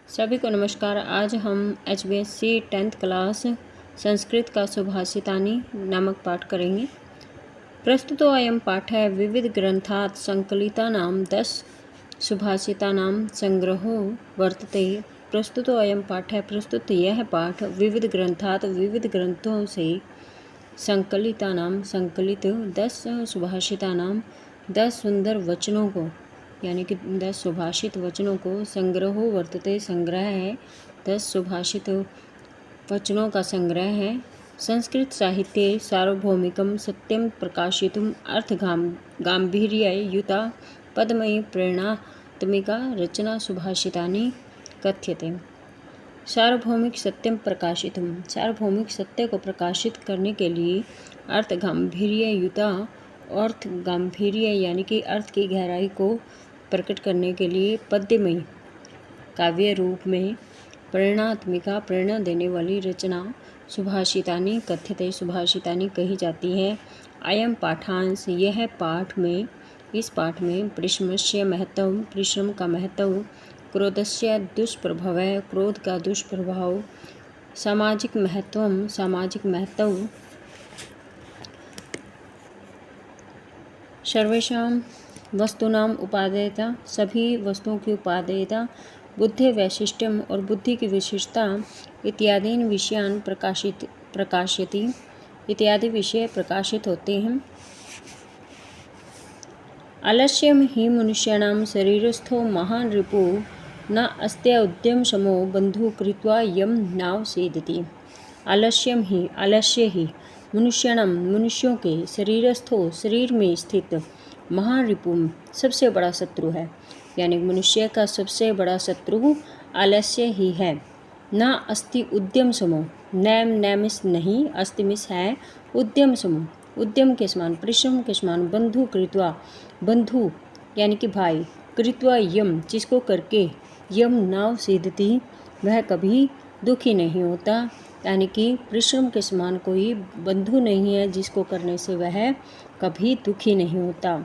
सभी को नमस्कार। आज हम HBSC 10th क्लास संस्कृत का सुभाषितानि नामक पाठ करेंगे। प्रस्तुतो अयं पाठः विविध ग्रंथात् संकलितानां 10 सुभाषितानां संग्रहो वर्तते। प्रस्तुतो अयं पाठः प्रस्तुत यह पाठ विविध ग्रंथात् विविध ग्रंथों से संकलितानां संकलित 10 सुभाषितानां 10 सुंदर वचनों को यानी कि 10 सुभाषित वचनों को संग्रहो वर्तते संग्रह है। 10 सुभाषित वचनों का संग्रह है। संस्कृत साहित्ये सार्वभौमिकं सत्यं प्रकाशितुम् अर्थ गांभीर्ययुता पदमयी प्रेरणात्मिका रचना सुभाषितानि कथ्यते। सार्वभौमिक सत्यम प्रकाशितुम, सार्वभौमिक सत्य को प्रकाशित करने के लिए अर्थ गांभीर्ययुता, अर्थ गांभीर्य यानी कि अर्थ की गहराई को प्रकट करने के लिए पद्यमयी काव्य रूप में प्रेरणात्मिका प्रेरणा देने वाली रचना सुभाषितानि कथ्यते सुभाषितानि कही जाती है। अयम पाठांश यह पाठ में इस पाठ में परिश्रमस्य महत्व परिश्रम का महत्व, क्रोधस्य दुष्प्रभाव क्रोध का दुष्प्रभाव, सामाजिक महत्व सामाजिक महत्व, सर्वेषां वस्तूनां उपादेयता सभी वस्तुओं की उपादेयता, बुद्धि वैशिष्ट्यम और बुद्धि की विशिष्टता इत्यादि विषयान प्रकाशयति इत्यादि विषय प्रकाशित होते हैं। आलस्यम ही मनुष्याणां शरीरस्थो महान रिपु न अस्त्य उद्यम समो बंधु कृत्वा यम नाव सेदति। आलस्य ही मनुष्याणां मनुष्यों के शरीरस्थो शरीर में स्थित महान रिपु सबसे बड़ा शत्रु है, यानी मनुष्य का सबसे बड़ा शत्रु आलस्य ही है। न अस्ति उद्यम समो, नैम नैमिस नहीं, अस्तिमिस है, उद्यम समो उद्यम के समान, परिश्रम के समान, बंधु कृत्वा बंधु यानी कि भाई, कृत्वा यम जिसको करके, यम नाव सिद्धति वह कभी दुखी नहीं होता, यानी कि परिश्रम के समान कोई बंधु नहीं है जिसको करने से वह कभी दुखी नहीं होता।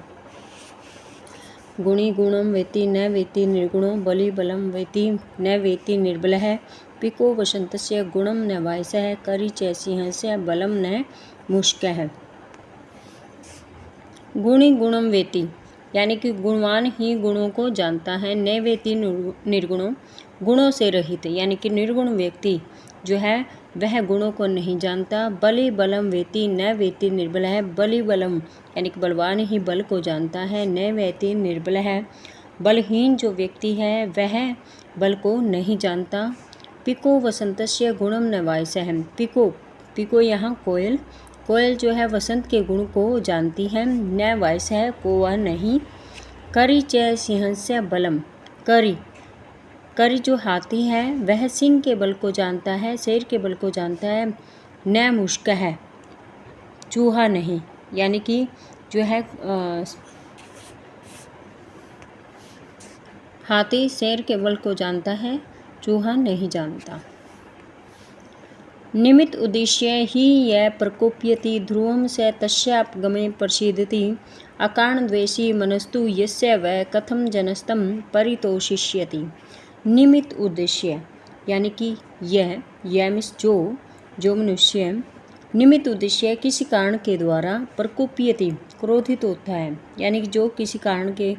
गुणी गुणम वेति न वेति निर्गुणो, बलि बलम वेति न वेति निर्बलः, पिको वसंतस्य गुणम न वायसः, करि च सिंहस्य बलम न मुष्कः। गुणी गुणम वेति यानी कि गुणवान ही गुणों को जानता है। न वेति निर्गुणों गुणों से रहित यानी कि निर्गुण व्यक्ति जो है वह गुणों को नहीं जानता। बलि बलम वेति न वेति निर्बल है, बलि बलम यानी कि बलवान ही बल को जानता है। न वेति निर्बल है, बलहीन जो व्यक्ति है वह बल को नहीं जानता। पिको वसंतस्य गुणम न वायसः, पिको यहाँ कोयल, कोयल जो है वसंत के गुण को जानती है। न वायसः को वह नहीं। करि च सिंहस्य बलम, करि जो हाथी है वह सिंह के बल को जानता है, शेर के बल को जानता है। न मुष्क है, चूहा नहीं, यानी कि जो है हाथी शेर के बल को जानता है, चूहा नहीं जानता। निमित्त उद्देश्य ही यह प्रकोप्यति ध्रुवम स तस्यापगमे प्रसीदति, अकारण द्वेषी मनस्तु यस्य वै कथम जनस्तम परितोषिष्यति। निमित्त उद्देश्य यानी कि यह मिस जो मनुष्य निमित्त उद्देश्य किसी कारण के द्वारा प्रकोप्यति क्रोधित होता है, यानी कि जो किसी कारण के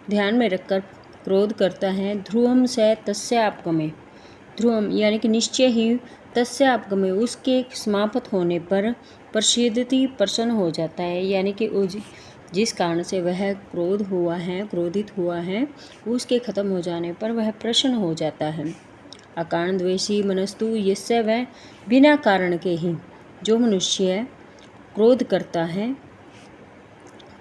ध्यान में रखकर क्रोध करता है। ध्रुवम स तस्यापगमे, ध्रुवम यानी कि निश्चय ही, तस्यापगमे उसके समाप्त होने पर, प्रसीदति प्रसन्न हो जाता है, यानी कि जिस कारण से वह क्रोधित हुआ है उसके खत्म हो जाने पर वह प्रसन्न हो जाता है। अकारण द्वेषी मनस्तु यस्य वह बिना कारण के ही जो मनुष्य क्रोध करता है।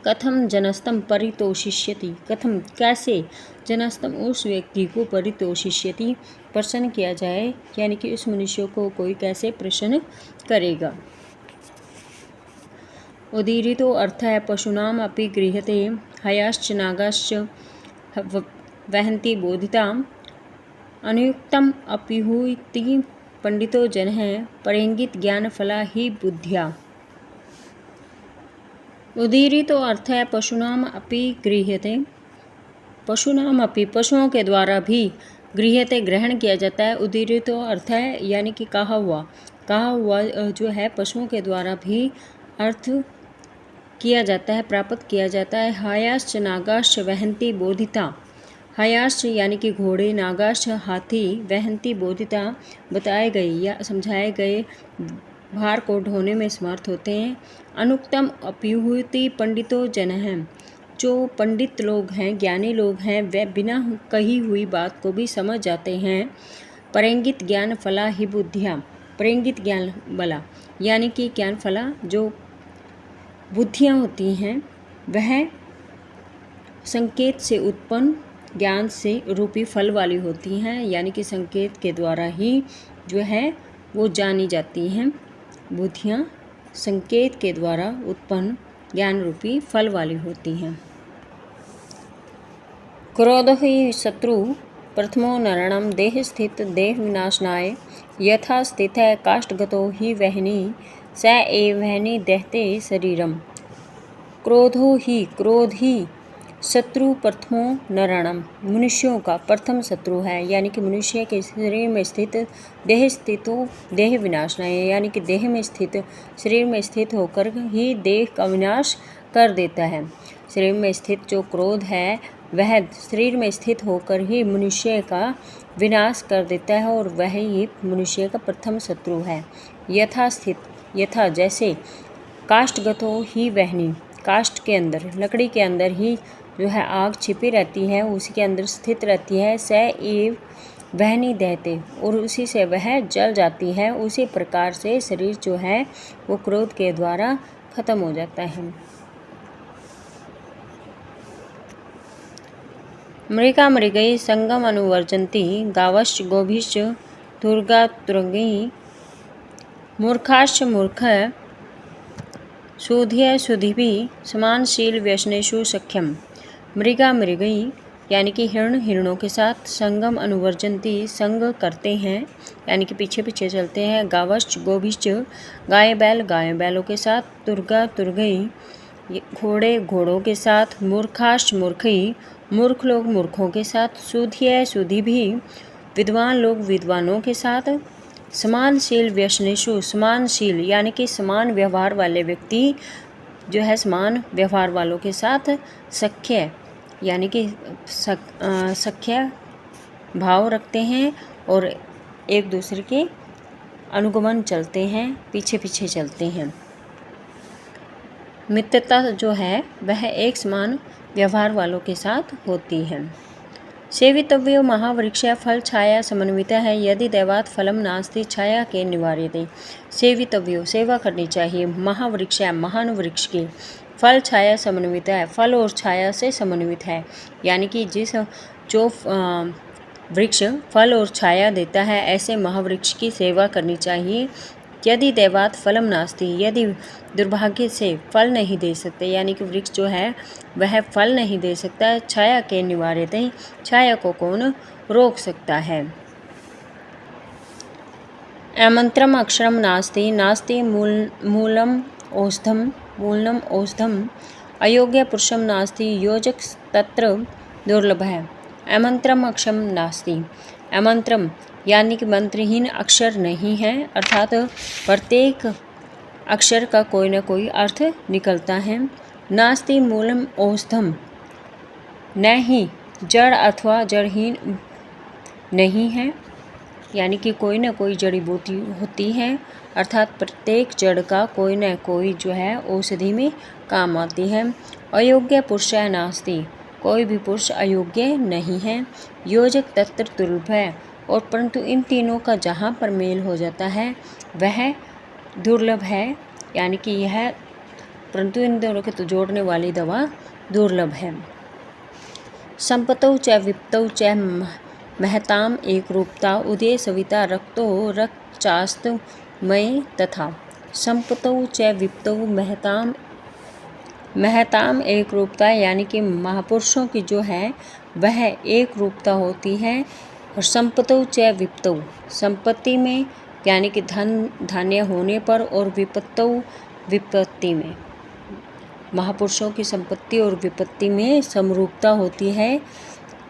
कथम जनस्तम परितोषिष्यति, कथम कैसे, जनस्तम उस व्यक्ति को परितोषिष्यति प्रसन्न किया जाए, यानी कि उस मनुष्य को कोई कैसे प्रसन्न करेगा। उदीरितो अर्थः पशूनाम अपि गृह्यते, हयाश्च नागाश्च वहन्ति बोधिताम्, अनुयुक्तम अपिहुति पंडितो जनः, परेंगित ज्ञानफला ही बुद्ध्या। उदीरितो अर्थः पशूनाम अपि गृह्यते, पशुनाम अपि पशुओं के द्वारा भी गृह्यते ग्रहण किया जाता है। उदीरितो अर्थ है यानी कि कहा हुआ जो है पशुओं के द्वारा भी अर्थ किया जाता है, प्राप्त किया जाता है। हायाश्च नागाश्च वहंती बोधिता, हायाश्च यानी कि घोड़े, नागाश्च हाथी, वहंती बोधिता बताए गए या समझाए गए भार को ढोने में समर्थ होते हैं। अनुक्तम अप्युहुति पंडितो जनः, जो पंडित लोग हैं, ज्ञानी लोग हैं, वे बिना कही हुई बात को भी समझ जाते हैं। परेंगित ज्ञान फला ही बुद्धिया, परेंगित ज्ञान बला यानी कि ज्ञान फला जो बुद्धियाँ होती हैं वह संकेत से उत्पन्न ज्ञान से रूपी फल वाली होती हैं, यानी कि संकेत के द्वारा ही जो है वो जानी जाती हैं। बुद्धियाँ संकेत के द्वारा उत्पन्न ज्ञान रूपी फल वाली होती हैं। क्रोध ही शत्रु प्रथमो नरणम देह स्थित देह विनाशनाय यथा स्थित है काष्ठगतो ही वहनी स एव वहनी दहते शरीरम। क्रोध ही शत्रु प्रथमो नरणम, मनुष्यों का प्रथम शत्रु है, यानी कि मनुष्य के शरीर में स्थित देह स्थितो देह विनाशनाय, यानी कि देह में स्थित शरीर में स्थित होकर ही देह का विनाश कर देता है। शरीर में स्थित जो क्रोध है वह शरीर में स्थित होकर ही मनुष्य का विनाश कर देता है और वह ही मनुष्य का प्रथम शत्रु है। यथा स्थित, यथा जैसे, काष्ठगतो ही वहनी, काष्ठ के अंदर लकड़ी के अंदर ही जो है आग छिपी रहती है, उसी के अंदर स्थित रहती है। स एव वहनी दहते, और उसी से वह जल जाती है। उसी प्रकार से शरीर जो है वो क्रोध के द्वारा खत्म हो जाता है। मृगा मृगई संगम अनुवर्जन्ति गावश्च गोभिश्च दुर्गा तुरंगी मूर्खाश्च मूर्ख सुधिय सुधिभिः समानशील व्यसनेषु सख्यम। मृगा मृगई यानी कि हिरण हिरणों के साथ संगम अनुवर्जन्ति संग करते हैं, यानी कि पीछे पीछे चलते हैं। गावश्च गोभिश्च गाय बैलों के साथ, तुर्गा तुर्गई घोड़े घोड़ों के साथ, मूर्खाश्च मूर्खई मूर्ख लोग मूर्खों के साथ, सुधिय सुधिभिः विद्वान लोग विद्वानों के साथ, समानशील व्यसनेषु समानशील यानी कि समान व्यवहार वाले व्यक्ति जो है समान व्यवहार वालों के साथ, सख्य यानी कि सख्य भाव रखते हैं और एक दूसरे के अनुगमन चलते हैं, पीछे पीछे चलते हैं। मित्रता जो है वह एक समान व्यवहार वालों के साथ होती है। सेवितव्यो महावृक्ष फल छाया समन्विता है यदि दैवात फलम नास्ति छाया के निवार्यते। सेवितव्यो सेवा करनी चाहिए, महावृक्ष महान वृक्ष की, फल छाया समन्वित है, फल और छाया से समन्वित है, यानी कि जो वृक्ष फल और छाया देता है ऐसे महावृक्ष की सेवा करनी चाहिए। यदि दैवात फलम नास्ति, यदि दुर्भाग्य से फल नहीं दे सकते, यानी कि वृक्ष जो है वह फल नहीं दे सकता, छाया के निवार्यते, छाया को कौन रोक सकता है। अमंत्रम अक्षरम नास्ति नास्ति मूलम औषधम अयोग्य पुरुषम नास्ति योजक तत्र दुर्लभ है। अमंत्रम अक्षरम नास्ति, अमंत्रम यानी कि मंत्रहीन अक्षर नहीं है, अर्थात प्रत्येक अक्षर का कोई न कोई अर्थ निकलता है। नास्ति मूलम औषधम, न ही जड़ अथवा जड़हीन नहीं है, यानी कि कोई न कोई जड़ी बूटी होती है, अर्थात प्रत्येक जड़ का कोई न कोई जो है औषधि में काम आती है। अयोग्य पुरुष नास्ति, कोई भी पुरुष अयोग्य नहीं है। योजक तत्र दुर्लभ है, और परंतु इन तीनों का जहाँ पर मेल हो जाता है वह दुर्लभ है, यानी कि यह परंतु इन दोनों के तो जोड़ने वाली दवा दुर्लभ है। संपतौ च विपतौ च महताम एक रूपता उदय सविता रक्तो रक्तचास्तमय तथा। संपतौ च विपतौ महताम एक रूपता, यानी कि महापुरुषों की जो है वह एक रूपता होती है। और संपतौ च विपतौ, संपत्ति में यानी कि धन धान्य होने पर, और विपत्तौ विपत्ति में, महापुरुषों की संपत्ति और विपत्ति में समरूपता होती है।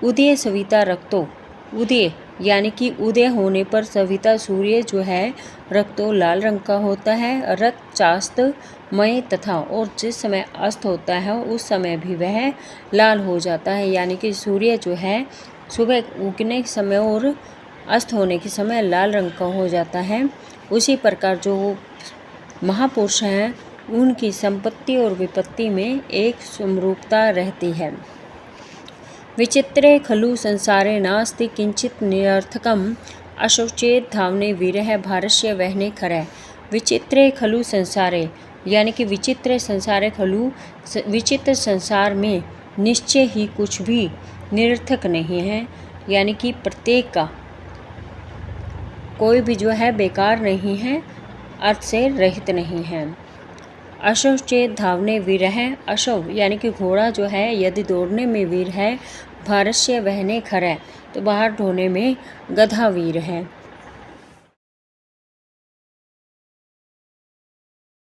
उदय सविता रक्तो, उदय यानी कि उदय होने पर सविता सूर्य जो है रक्तो लाल रंग का होता है, रक्तचास्तमय तथा, और जिस समय अस्त होता है उस समय भी वह लाल हो जाता है, यानी कि सूर्य जो है सुबह उगने के समय और अस्त होने के समय लाल रंग का हो जाता है। उसी प्रकार जो महापुरुष हैं उनकी संपत्ति और विपत्ति में एक समरूपता रहती है। विचित्रे खलु संसारे नास्ति किंचित निरर्थकम अशोचेत धावने विरह भारस्य वहने खरै। विचित्रे खलु संसारे यानी कि विचित्र संसारे खलु, विचित्र संसार में निश्चय ही कुछ भी निरर्थक नहीं है, यानी कि प्रत्येक का कोई भी जो है बेकार नहीं है, अर्थ से रहित नहीं है। अशव चेत धावने वीर है, अशव यानी कि घोड़ा जो है यदि दौड़ने में वीर है, भारस्य वहने खरै तो बाहर ढोने में गधा वीर है।